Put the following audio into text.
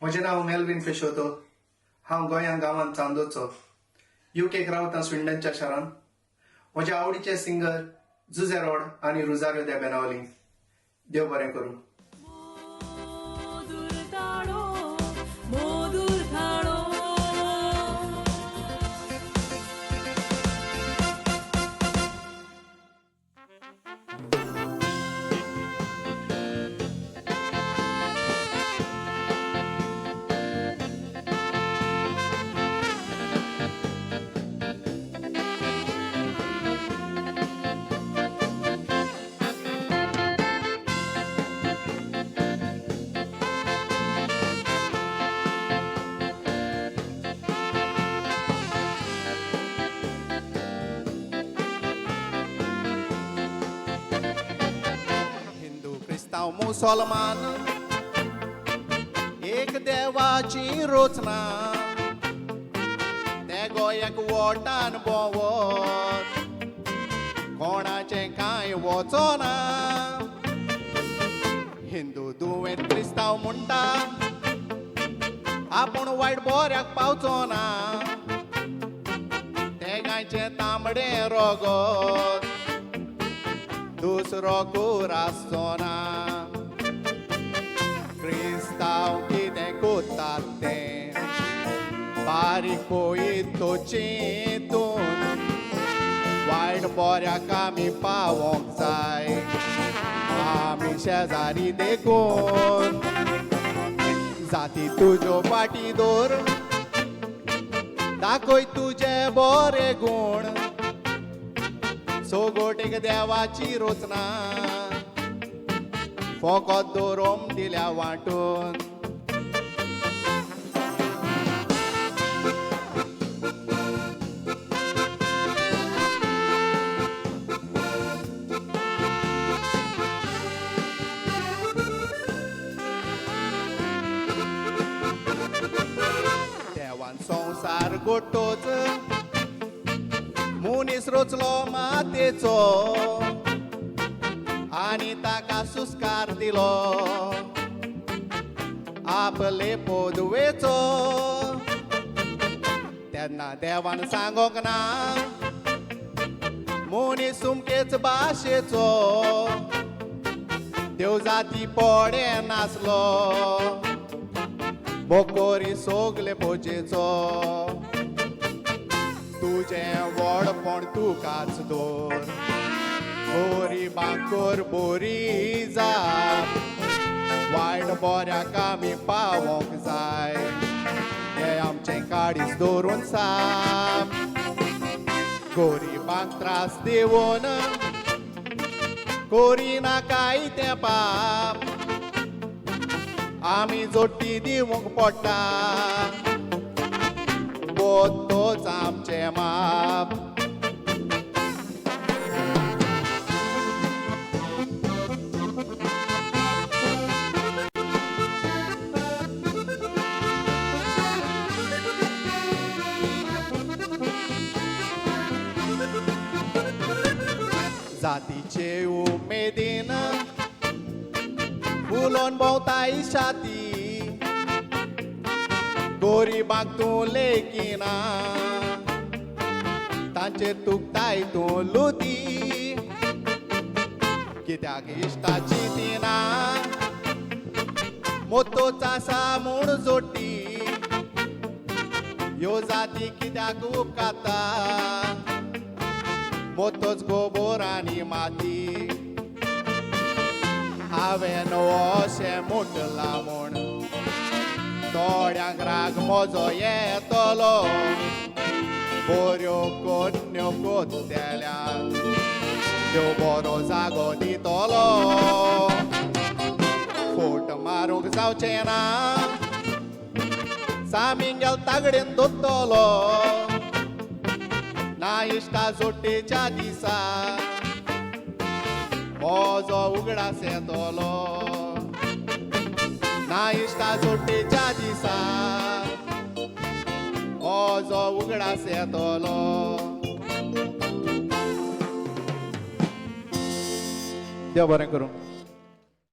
म्हजें नांव मेल्विन पेशोतो. हांव गोंया गांवांत चांदोरचो. युकेक रावता स्विंडनच्या शारांत. म्हजे आवडीचे सिंगर जुझे रॉड आनी रुजारियो दे बेनावली. देव बरें करूं. क्रिस्तांव मुसलमान एक देवाची रचना ते गोंयाक वोटान बोवत कोणाचें कांय वचोना. हिंदू दुवेंत क्रिस्तांव म्हणटा आपूण वायट बऱ्याक पावचो ना. तेगांचें तांबडें रगत दुसरो कोर आसचो ना. क्रिस्तांव कितें कोत्तात तें बारीक पळयत तो चिंतून वायट बऱ्याक आमी पावोंक जाय. आमी शेजारी देखून जाती तुज्यो फाटी दवर दाखय तुजे बरे गूण. सोगोटेक देवाची रचना फकत दोरोम दिल्या वांटून. देवान संवसार घडटोच मनीस रचलो मातेचो आनी ताका सुस्कार दिलो आपले पोदवेचो. तेन्ना देवान सांगोंक ना मनीस सुमकेच भाशेचो. देव जाती पोडे नासलो बोकोरी सोगले पोचेचो. तुजें व्हडपण तुकाच दोर बोरी बांकोर बोरी जाप. वायट बऱ्याक आमी पावोंक जाय हें आमचें काडीस दवरून साप. गोरिबांक त्रास दिवन कोरिना कांय तें पाप. आमी जोड्टी दिवंक पडटा तोच आमचें माप. जातीचे उमेदीन फुलोन भोंवताय छाती. गोरिबांक तूं लेखिना तांचेर तुकताय तूं लुती. कित्याक इश्टाची दिना मोतोच आसा म्हूण जोडटी. ह्यो जाती कित्याक उपकाता मोतोच गोबोर आनी माती. हांवें अशें म्हटलां म्हूण थोड्यांक राग म्हजो येतलो. बऱ्यो कन्यो कोत्तेल्यांक देव बरो जागो दितलो. फोट मारूंक जावचें ना सामिंगेल तागडेन दोत्तलो. ना इश्टा जोड्डेच्या दिसा म्हजो उगडास येतलो. ना इश्टा जोड्डेच्या दिसा म्हजो उगडास येतलो. देव बरें करूं.